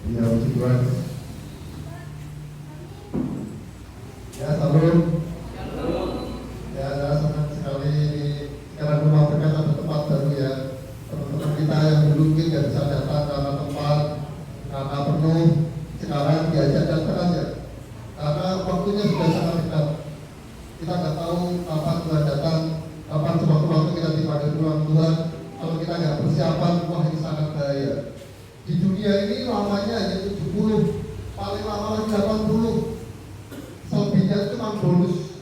Ya, puji Tuhan. Ya, salam. Ya, saya senang sekali sekarang Rumah Berkat ada tempat baru ya. Teman-teman kita yang dulu mungkin nggak bisa datang karena tempat, karena penuh. Sekarang diajak datang aja. Karena waktunya sudah sangat dekat. Kita nggak tahu kapan Tuhan datang, kapan sewaktu-waktu kita dipanggil pulang Tuhan. Kalau kita nggak persiapan, wah ini sangat bahaya. Di dunia ini lamanya hanya 70, paling lama lagi 80. Selebihnya itu cuma bonus.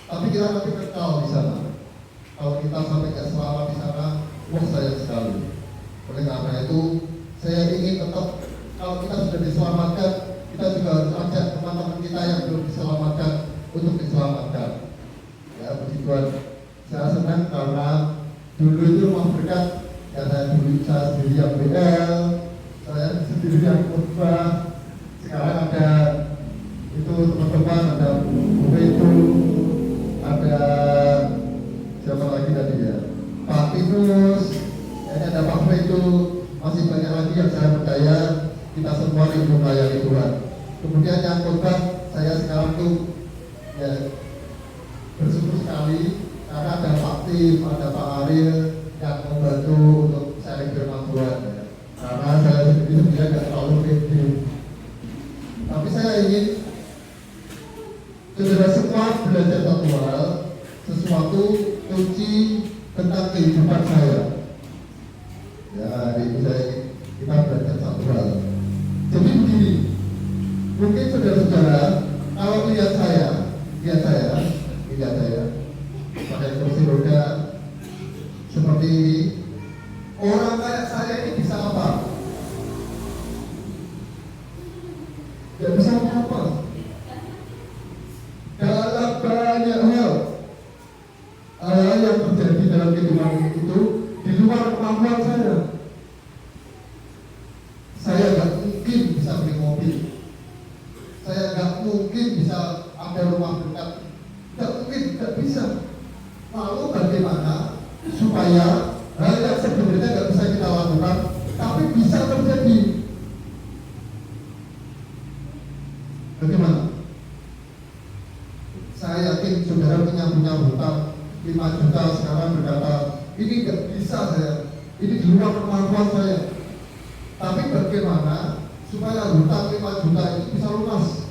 Tapi kita nanti kekal di sana. Kalau kita sampai nggak selamat di sana, wah sayang sekali. Oleh karena itu, saya ingin tetap kalau kita sudah diselamatkan, kita juga harus ajak teman-teman kita yang belum diselamatkan untuk diselamatkan. Ya, puji Tuhan. Saya senang karena dulu itu Rumah Berkat, ya saya sendiri yang BL, saya sendiri yang khotbah. Sekarang ada itu teman-teman, ada Bu itu, ada siapa lagi tadi ya, Pak Pinus, ada Pak Fetu, masih banyak lagi yang saya percaya kita semua ingin melayani Tuhan. Kemudian yang khotbah saya sekarang tuh ya bersyukur sekali karena ada Pak Tim, ada Pak Ariel yang membantu untuk sharing firman Tuhan ya. Karena saya sendiri sebenarnya nggak terlalu pede, tapi saya ingin saudara semua belajar satu hal, sesuatu kunci tentang kehidupan saya. Ya, hari ini kita belajar satu hal. Jadi begini, mungkin saudara-saudara kalau lihat saya pakai kursi roda seperti ini, orang kayak saya ini bisa apa? Tidak bisa apa-apa. Dalam banyak hal yang terjadi dalam kehidupan itu di luar kemampuan saya. Saya nggak mungkin bisa beli mobil. Saya nggak mungkin bisa ada rumah berkat. Nggak mungkin, nggak bisa. Lalu bagaimana supaya hal yang sebenarnya nggak bisa kita lakukan, tapi bisa terjadi? Bagaimana? Saya yakin saudara punya hutang 5 juta sekarang berkata, ini nggak bisa saya, ini di luar kemampuan saya. Tapi bagaimana supaya hutang 5 juta itu bisa lunas?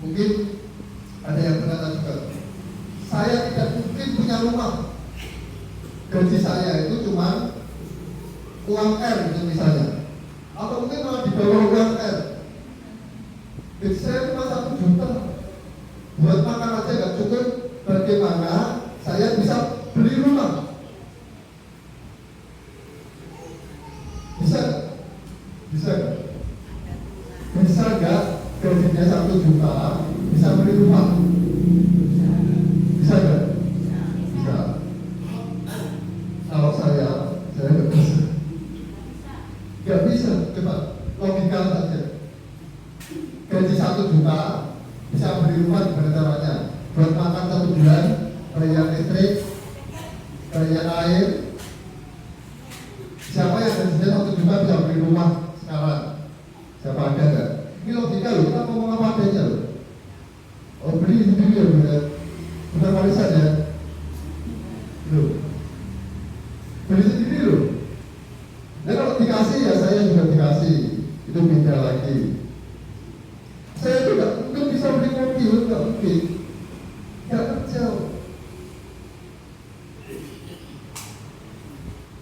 Mungkin ada yang berkata juga, saya tidak mungkin punya rumah. Gaji saya itu cuma uang R gitu misalnya, atau mungkin malah di bawah uang R. Gaji saya cuma 1 juta, buat makan aja nggak cukup. Bagaimana saya bisa beli rumah? Bisa nggak gajinya 1 juta bisa beli rumah? Bisa nggak? Bisa. Kalau saya nggak bisa. Nggak bisa. Coba logika saja. Gaji 1 juta bisa beli rumah gimana caranya? Buat makan 1 bulan, bayar listrik, bayar air. Siapa yang gajinya 1 juta bisa beli rumah sekarang? Siapa ada nggak? Ini logika loh, kita ngomong apa adanya loh. Oh, beli sendiri ya benar warisan ya. Loh, beli sendiri loh. Dan kalau dikasih ya saya juga dikasih, itu beda lagi. Saya juga mungkin bisa beli mobil, nggak mungkin. Nggak kerja,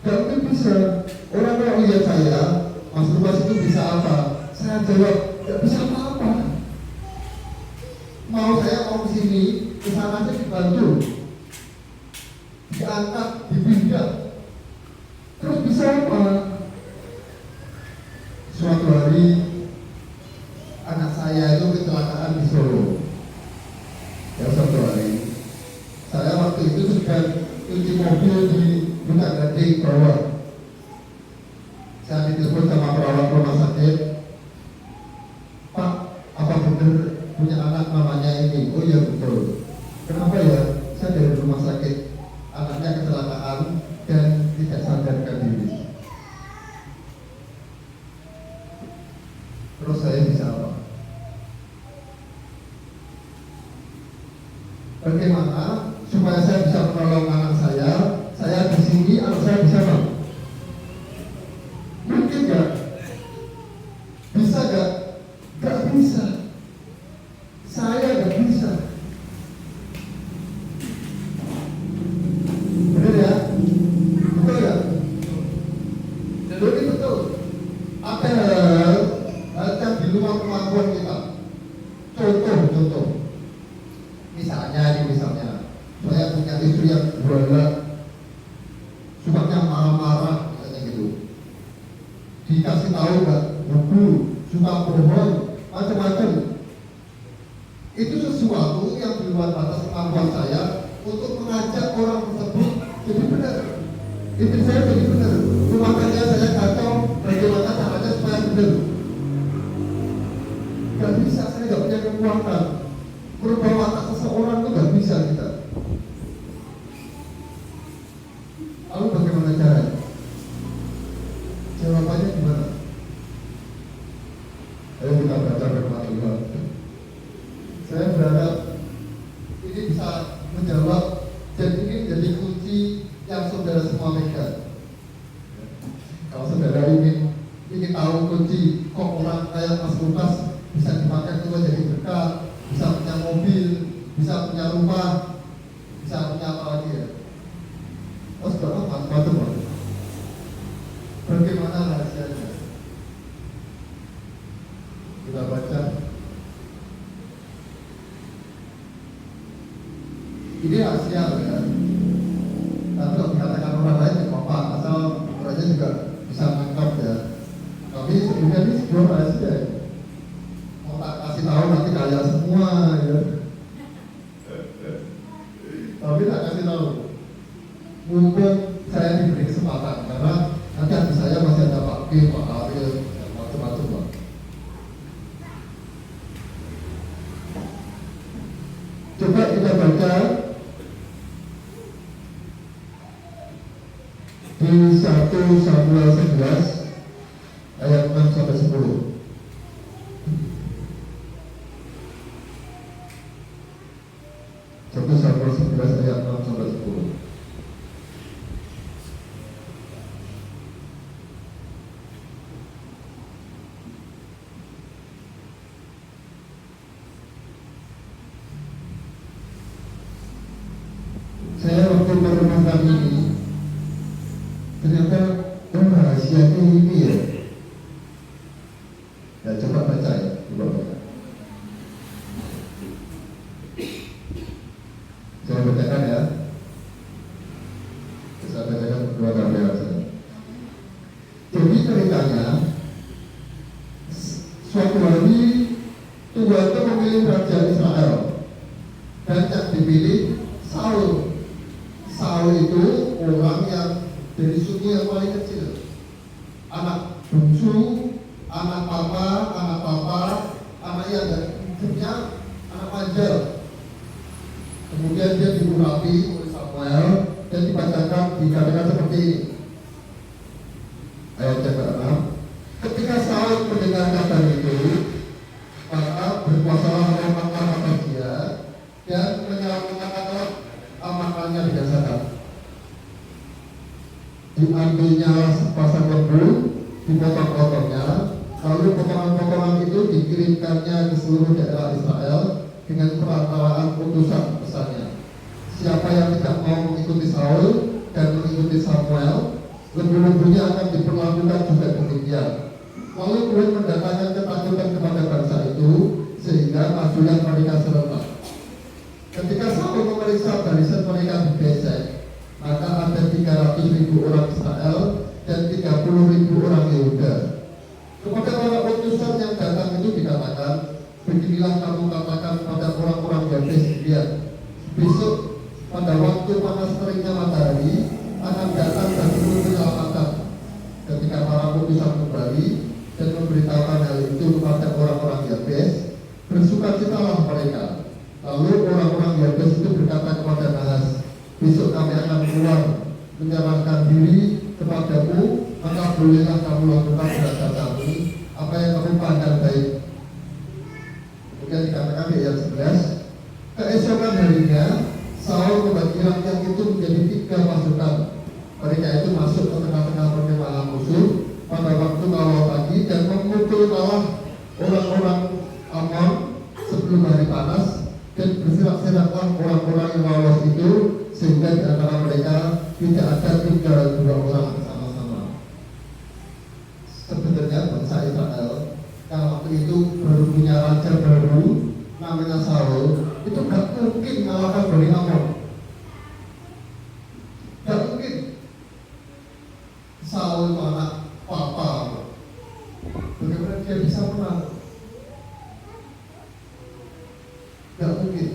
nggak mungkin bisa. Orang kalau lihat saya, Mas Lukas itu bisa apa? Saya jawab, nggak bisa apa-apa. Mau saya mau kesini, kesana aja dibantu, diangkat, dipindah. Terus bisa apa? Suatu hari anak saya itu kecelakaan di Solo. Ya, suatu hari saya waktu itu sedang cuci mobil di Bukan Gading bawah. Saya ditelepon sama perawat rumah sakit, Pak, apa benar punya anak namanya ini? Oh iya betul. Kenapa ya? Saya dari rumah sakit, anaknya kecelakaan dan tidak sadarkan diri. Bagaimana supaya saya bisa menolong anak saya di sini, anak saya bisa bang. Mungkin nggak? Bisa nggak? Nggak bisa. Saya nggak bisa. Benar ya? Betul ya? Jadi betul. Ada hal yang di luar kemampuan kita. Contoh. Misalnya, saya punya istri yang galak, sukanya marah-marah, misalnya gitu. Dikasih tahu nggak buku, suka bohong, macam-macam. Itu sesuatu yang di luar batas kemampuan saya untuk mengajak orang tersebut jadi benar. Itu saya jadi benar. Rumah tangga saya kacau, bagaimana caranya supaya benar? Gak bisa, saya gak punya kekuatan. Merubah watak seseorang itu gak bisa kita. Lalu bagaimana caranya? Jawabannya gimana? Ayo kita baca firman Tuhan. Saya berharap ini bisa menjawab dan ini jadi kunci yang saudara semua pegang. Kalau saudara ingin tahu kunci kok orang kayak Mas Lukas bisa dipakai Tuhan jadi berkat, bisa punya mobil, bisa punya rumah, bisa punya apa lagi ya? Oh saudara macam-macam. Bagaimana rahasianya? Kita baca. Ini rahasia ya. Tapi kalau dikatakan orang lain ya apa? Asal orangnya juga bisa menangkap ya. Tapi sebenarnya ini sebuah rahasia ya. Mau tak kasih tahu nanti kaya semua ya. Tapi tak kasih tahu. Mumpung saya diberi kesempatan karena nanti hati saya masih ada Pak Kim, Pak Ariel, macam-macam Pak. Coba kita baca di 1 Samuel 11 ayat 6 sampai 10. 1 Samuel 11 ayat 6 sampai 10. Saya waktu merenungkan ini ternyata rahasianya ini ya. Ya coba baca ya, coba baca. Saya bacakan ya. Saya bacakan kedua kali saya. Jadi ceritanya suatu hari Tuhan itu memilih raja Israel dan yang dipilih Saul. Saul itu orang yang dari suku yang paling kecil, anak bungsu, anak papa, anak yang hidupnya anak manjel. Kemudian dia diurapi oleh Samuel dan dibacakan dikatakan seperti ini. Ayat yang ke-6. Ketika Saul mendengar kata itu, maka berkuasalah orang atas dia dan menyelamatkan amalannya berdasarkan. Diambilnya sepasang lembu, dipotong-potongnya, lalu potongan-potongan itu dikirimkannya ke seluruh daerah Israel dengan perantaraan utusan pesannya. Siapa yang tidak mau mengikuti Saul dan mengikuti Samuel, lembu-lembunya akan diperlakukan juga demikian. Lalu Tuhan mendatangkan ketakutan kepada bangsa itu sehingga majulah mereka serentak. Ketika Saul memeriksa barisan mereka di Besek, maka ada 300.000 orang Israel dan 30.000 orang Yehuda. Kepada para utusan yang datang itu dikatakan, beginilah kamu katakan pada orang-orang Yabes Gilead, besok pada waktu panas teringnya matahari akan datang dan turun penyelamatan. Ketika para utusan kembali dan memberitahukan hal itu kepada orang-orang Yabes, bersukacitalah mereka. Lalu orang-orang Yabes itu berkata kepada Nahas, besok kami akan keluar menyerahkan diri kepadamu, maka bolehlah kamu lakukan terhadap kami apa yang kamu pandang baik. Kemudian dikatakan di ayat 11, keesokan harinya 3 pasukan. Mereka itu masuk ke tengah-tengah perkemahan musuh pada waktu awal pagi dan memukul malah orang-orang Amon sebelum hari panas, dan bersirak-siraklah orang-orang yang lolos itu, sehingga di antara mereka tidak ada 3 orang sama-sama. Sebenarnya bangsa Israel yang waktu itu baru punya raja baru namanya Saul, itu gak mungkin mengalahkan Bani Amon. Gak mungkin. Saul itu anak papa, bagaimana dia bisa menang? Gak mungkin.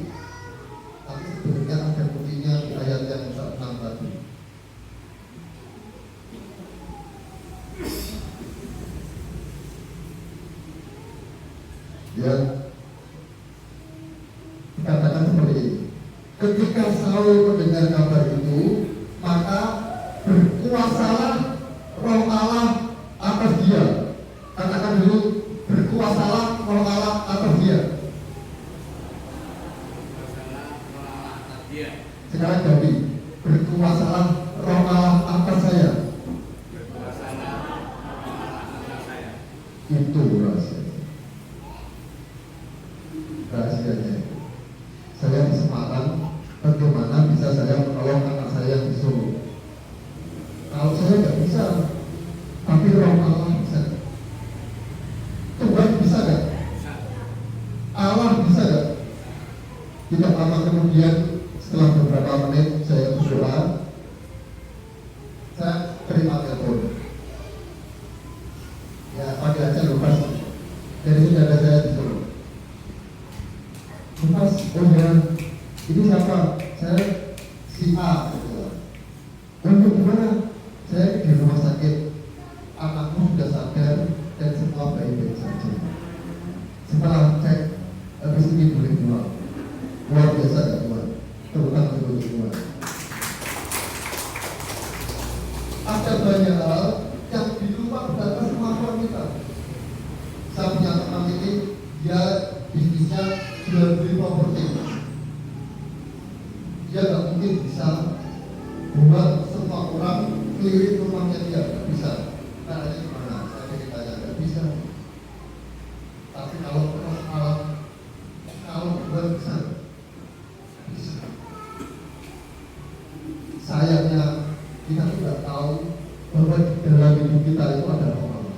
Tapi sebenarnya ada buktinya di ayat yang 6 tadi. Ya, dikatakan seperti ini. Ketika Saul mendengar kabar itu, maka berkuasalah Roh Allah atas dia. Katakan dulu, berkuasalah Roh Allah atas dia. Sekarang ganti, berkuasalah Roh Allah atas saya. Itu rahasianya. Saya kesempatan bagaimana bisa saya menolong anak saya yang disuruh. Kalau saya nggak bisa, tapi Roh Allah bisa. Tuhan bisa nggak? Allah bisa nggak? Tidak lama kemudian, setelah beberapa menit saya berdoa, saya terima telepon. Ya, panggil aja Lukas. Dari saudara saya disuruh. Lukas, oh ya, ini siapa? Saya si A. Untuk gimana? Saya di rumah sakit, anakku sudah sadar dan semua baik-baik saja. Setelah cek, habis ini boleh keluar. Luar biasa ya Tuhan, terutama untuk Tuhan. Ada banyak hal yang di luar batas kemampuan kita. Saya punya teman ini, dia bisnisnya jual beli properti. Dia nggak mungkin bisa buat semua orang keliling rumahnya dia, nggak bisa. Caranya gimana? Saya ceritanya nggak bisa. Tapi kalau alat, kalau buat bisa. Sayangnya kita tidak tahu bahwa di dalam hidup kita itu ada Roh Allah.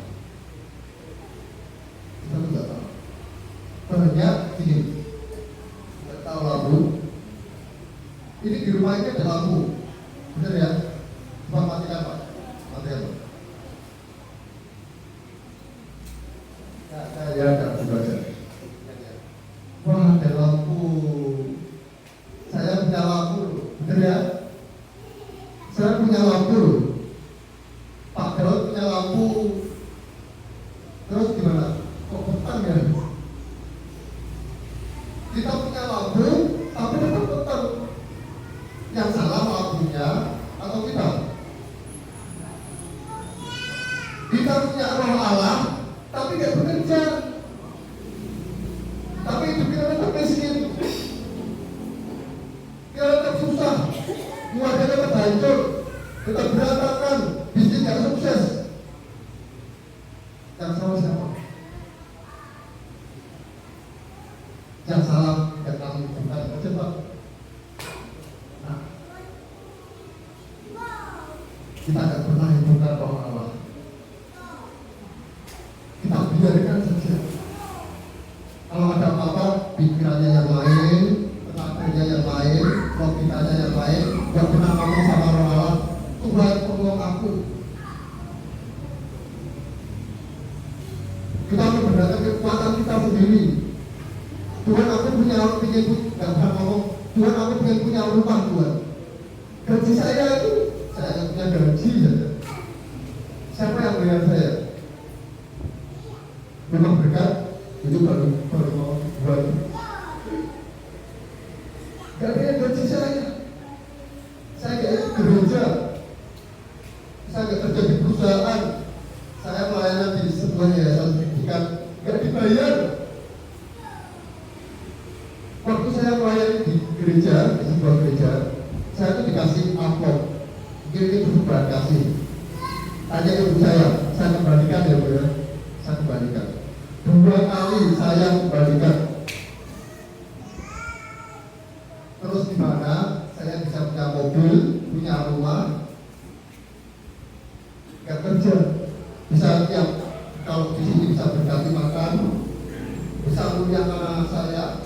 Kita tidak tahu. Banyak ini, tidak tahu lampu. Ini di rumah ini ada lampu, benar ya? Coba matikan Pak, matikan Pak. Ya, ada saja. Wah, ada lampu. Saya punya lampu, benar ya? Saya punya lampu, Pak Daud punya lampu. Terus gimana? Kok petang ya? Kita punya lampu, tapi tetap petang. Yang salah lampunya atau kita? Kita punya Roh Allah, tapi tidak bekerja. Tapi hidup kita tetap miskin. Kita tetap susah. Keluarga tetap hancur, tetap berantakan, bisnis tidak sukses. Yang salah siapa? Yang salah yang kami bukan aja Pak. Nah, kita tidak pernah hidupkan Roh Allah. Kita biarkan saja. Kalau ada apa-apa, pikirannya yang lain, tenaganya yang lain, logikanya yang lain. Gak pernah ngomong sama Roh Allah, Tuhan tolong aku. Kita menggunakan kekuatan kita sendiri. Tuhan aku punya gak pernah ngomong, Tuhan aku punya rumah Tuhan. Gaji saya itu, saya punya gaji saja. Siapa yang bayar saya? Rumah berkat, itu baru mau buat. Gak ada yang gaji saya. Saya gak gereja, saya gak kerja di perusahaan, saya melayani di sebuah yayasan pendidikan, gak dibayar. Waktu saya melayani di gereja, di sebuah gereja, saya itu dikasih amplop. Tanya ibu saya kembalikan ya Bu ya, saya kembalikan. 2 kali saya kembalikan. Terus di mana saya bisa punya mobil, punya rumah, nggak kerja, bisa tiap kalau di sini bisa berganti makan, bisa kuliah anak saya.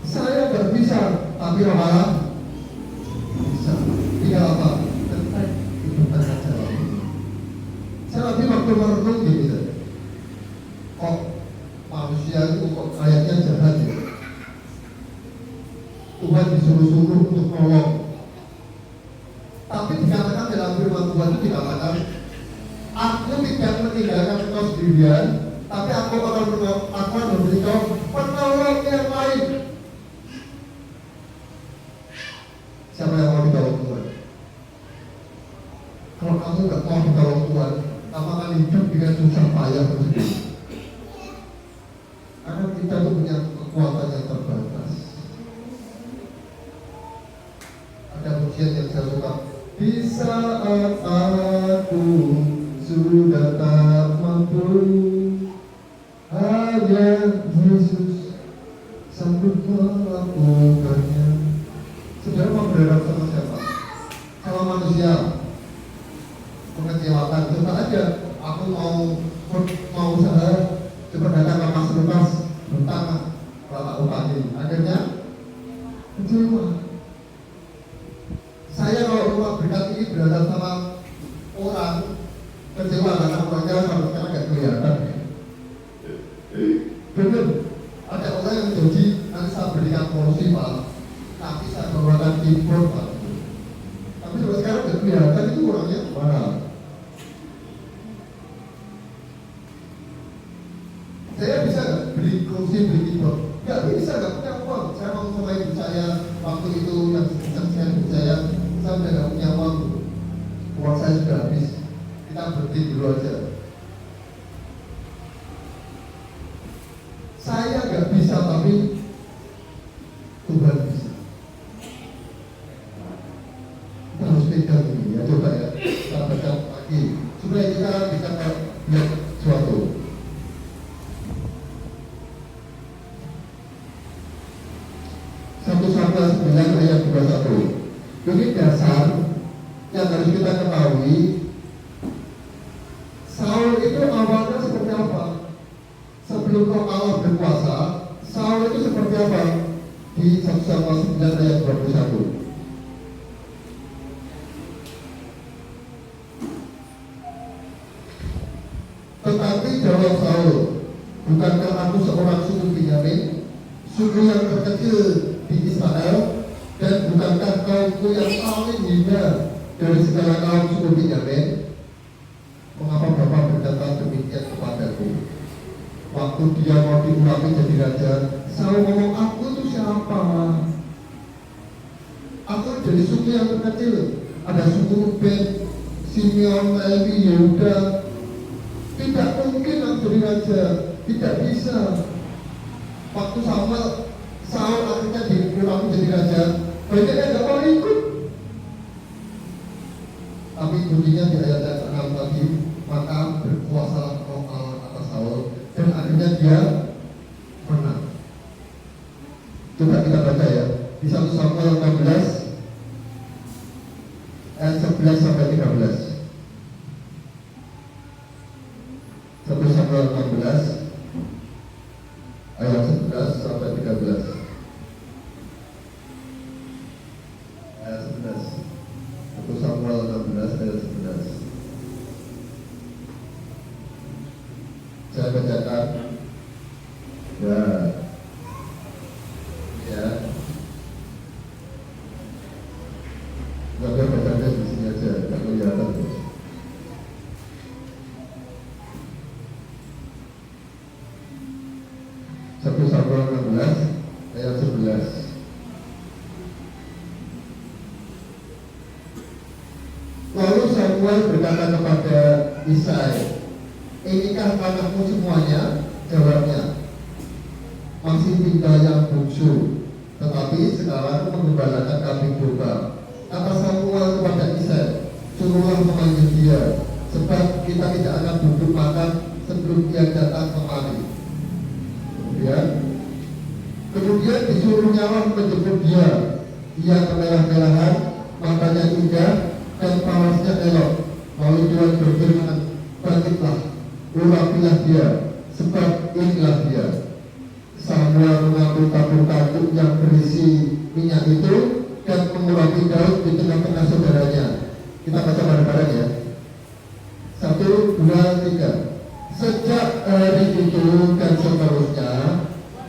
Saya nggak bisa, tapi malah bisa. Tinggal apa? Tentang kehidupan saja. Saya lagi waktu merenung gitu. Kok manusia itu kok kayaknya jahat ya? Tuhan disuruh-suruh untuk nolong. Tapi dikatakan dalam firman Tuhan itu dikatakan, aku tidak meninggalkan engkau sendirian, tapi aku akan memberi kau penolong yang lain. Siapa yang mau ditolong Tuhan? Kalau kamu nggak mau ditolong Tuhan, kamu akan hidup dengan susah payah sendiri. Karena kita tuh punya kekuatan yang terbatas. Ada pujian yang saya suka. Di saat aku sudah tak mampu, hanya Yesus sanggup melakukannya. Saudara mau berharap sama siapa? Sama manusia. Mengecewakan, coba aja. Aku mau usaha, coba datang ke Mas Lukas, bertanya, Bapak Upati. Akhirnya kecewa. Saya kalau rumah berkat ini berada sama orang, kecewa karena orangnya sampai sekarang nggak kelihatan. Benar, ada orang yang janji nanti saya berikan porsi Pak, tapi saya bawakan impor Pak. Tapi sampai sekarang nggak kelihatan itu orangnya mana? Saya bisa nggak beli kursi, beli impor? Nggak bisa, nggak punya uang. Saya mau sama ibu saya waktu itu yang saya ibu saya udah nggak punya uang. Uang saya sudah habis. Kita berhenti dulu aja. Saya nggak bisa, tapi Tuhan bisa. Kita harus pegang ini ya, coba ya. Kita baca lagi supaya kita bisa lihat sesuatu. 1 Samuel 9 ayat 21. Ini dasar yang harus kita ketahui. Saul itu awalnya seperti apa? Sebelum Allah berkuasa, Saul itu seperti apa? Di 1 Samuel 9 ayat 21. Tetapi jawab Saul, bukankah aku seorang suku Benyamin, suku yang terkecil di Israel, dan bukankah kaumku yang paling hina dari segala kaum suku Benyamin? Mengapa Bapak berkata demikian kepadaku? Waktu dia mau diurapi jadi raja, Saul ngomong, aku itu siapa? Aku dari suku yang terkecil. Ada suku Ruben, Simeon, Lewi, Yehuda. Tidak mungkin aku jadi raja, tidak bisa. Waktu Saul akhirnya diurapi jadi raja, banyak yang gak mau ikut. Tapi kuncinya di ayat yang 6 tadi, maka berkuasa Roh Allah atas Saul, dan akhirnya dia menang. Coba kita baca ya, di 1 Samuel 16 ayat 11 sampai 13. 1 Samuel 16 ayat 11 sampai 13. Ayat 11. 1 Samuel 16 ayat 11. Saya bacakan. Ya. Baca bacanya di sini aja, nggak kelihatan. 1 Samuel 16 ayat 11. Lalu Samuel berkata kepada Isai, inikah anakmu semuanya? Jawabnya, masih tinggal yang bungsu, tetapi sekarang mengembalakan kambing domba. Kata Samuel kepada Isai, sebab kita tidak akan duduk makan sebelum dia datang kemari. Kemudian disuruh nyawa menjemput dia. Ia kemerah-merahan, matanya indah, dan pawasnya elok. Lalu Tuhan berfirman, bangkitlah, urapilah dia, sebab inilah dia. Samuel mengambil tabur kayu yang berisi minyak itu dan mengurapi Daud di tengah-tengah saudaranya. Kita baca bareng-bareng ya. 1, 2, 3. Sejak hari itu dan seterusnya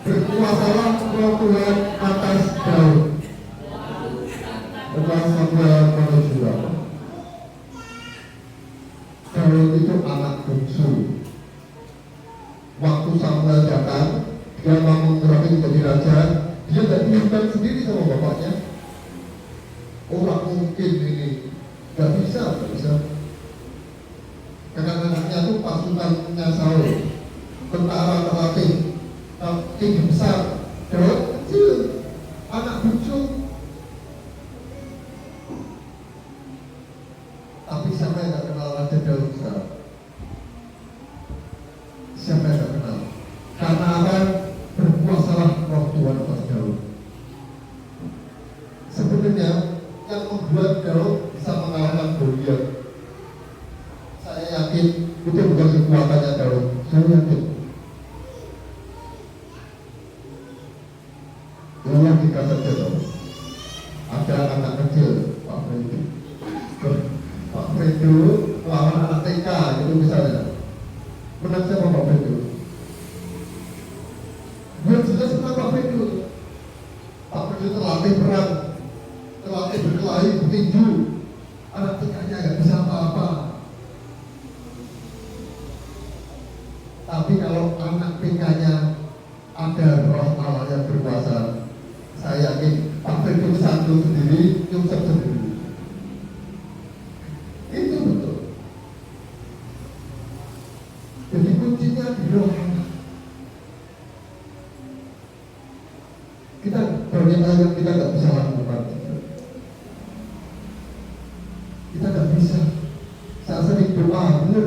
berkuasalah Roh Tuhan atas Daud. Lepas Samuel menuju Rama. Daud itu anak bungsu. Waktu Samuel datang, dia mau mengurapi menjadi raja. Dia tidak diundang sendiri sama bapaknya. Orang mungkin ini nggak bisa. Anak-anaknya itu pasukannya Saul, tentara terlatih, tinggi besar. Daud kecil, anak bungsu. Tapi siapa yang tidak kenal Raja Daud sekarang? Siapa yang tidak kenal? Karena akan berkuasalah Roh Tuhan atas Daud. Sebenarnya yang membuat Daud bisa mengalahkan Goliat, saya yakin itu bukan kekuatannya Daud. Saya yakin logika saja Daud. Ada anak kecil, Pak Fredo lawan anak TK gitu misalnya. Menang siapa Pak Fredo? Dia jelas menang Pak Fredo. Pak Fredo terlatih perang, terlatih berkelahi, bertinju. Anak TK-nya nggak bisa apa-apa. Tapi kalau anak TK-nya ada Roh Allah yang berkuasa, saya yakin Pak Fredo satu sendiri, nyungsep sendiri. Itu betul. Jadi kuncinya di Roh. Kita banyak hal yang kita nggak bisa lakukan. Kita nggak bisa. Saya sering doa, bener.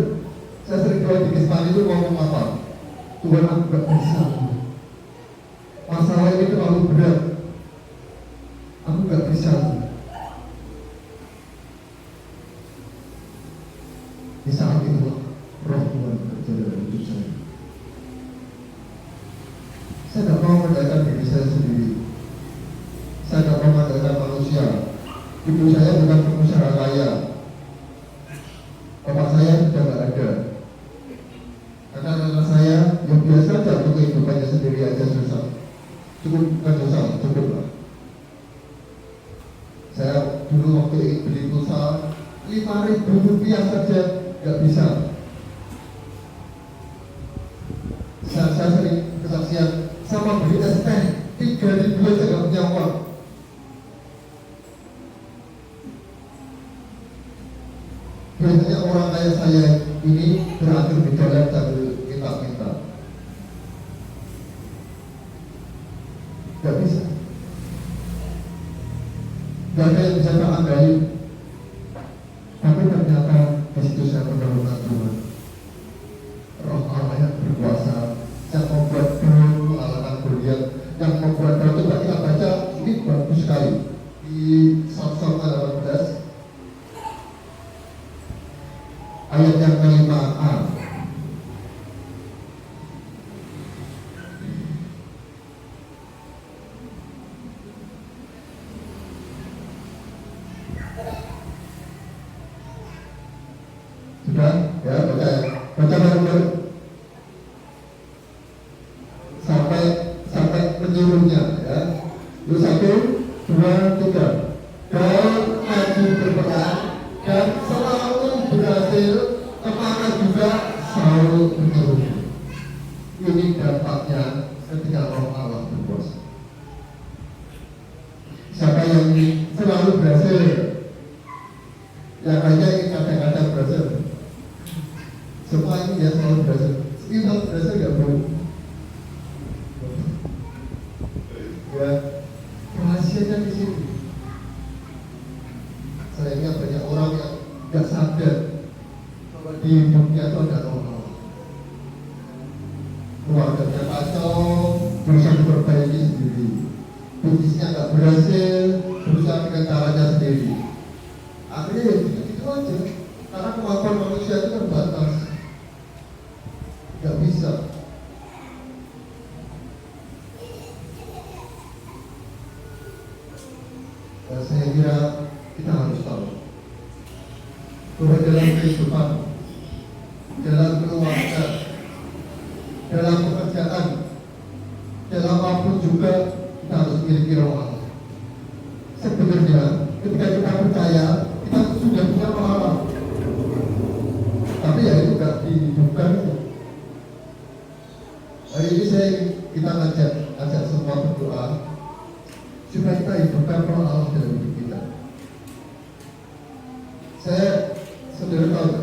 Saya sering doa di Kispan itu ngomong apa? Tuhan, aku nggak bisa. Masalah ini terlalu berat. Aku nggak bisa. Di saat itu Roh Tuhan bekerja dalam hidup saya. Saya tidak mau mengandalkan diri saya sendiri. Saya tidak mau mengandalkan manusia. Ibu saya bukan pengusaha kaya. Bapak saya sudah tidak ada. Anak-anak saya yang biasa saja untuk kehidupannya sendiri aja susah. Cukup bukan susah, cukup lah. Saya dulu waktu beli pulsa 5.000 rupiah saja nggak bisa. Saya sering kesaksian sama beli es teh 3.000 aja nggak punya uang. Biasanya orang kaya saya ini berakhir di jalan sambil minta-minta. Gak bisa. Gak ada yang bisa tak andalin. Tapi ternyata di situ saya menemukan Tuhan. Roh Allah yang berkuasa, yang membuat Daud mengalahkan Goliat, yang membuat Daud itu kita baca ini bagus sekali di Samuel 18 ayat yang ke-5a. Sudah? Ya, baca ya. Baca bareng-bareng sampai menyuruhnya ya. 1, 2, 3. Daud maju berperang dan selalu berhasil, kemana juga Saul menyuruh. Ini dampaknya ketika Roh Allah berkuasa. Siapa yang selalu berhasil? Yang lainnya ini kadang-kadang berhasil. Semua ini dia selalu berhasil. Kita berhasil nggak boleh. Ya, rahasianya di sini. Sayangnya banyak orang yang nggak sadar bahwa di hidupnya itu ada Allah. Keluarganya kacau, berusaha diperbaiki sendiri. Bisnisnya nggak berhasil, berusaha dengan caranya sendiri. Akhirnya ya gitu-gitu aja. Karena kemampuan manusia itu terbatas, nggak bisa. Dan saya kira kita harus tahu bahwa dalam kehidupan, dalam keluarga, dalam pekerjaan, dalam apapun juga kita harus memiliki roh Allah. Sebenarnya ketika kita percaya, kita sudah punya roh Allah. Tapi ya itu gak dihidupkan. Hari ini kita ngajak semua berdoa supaya kita hidupkan roh Allah dalam hidup kita.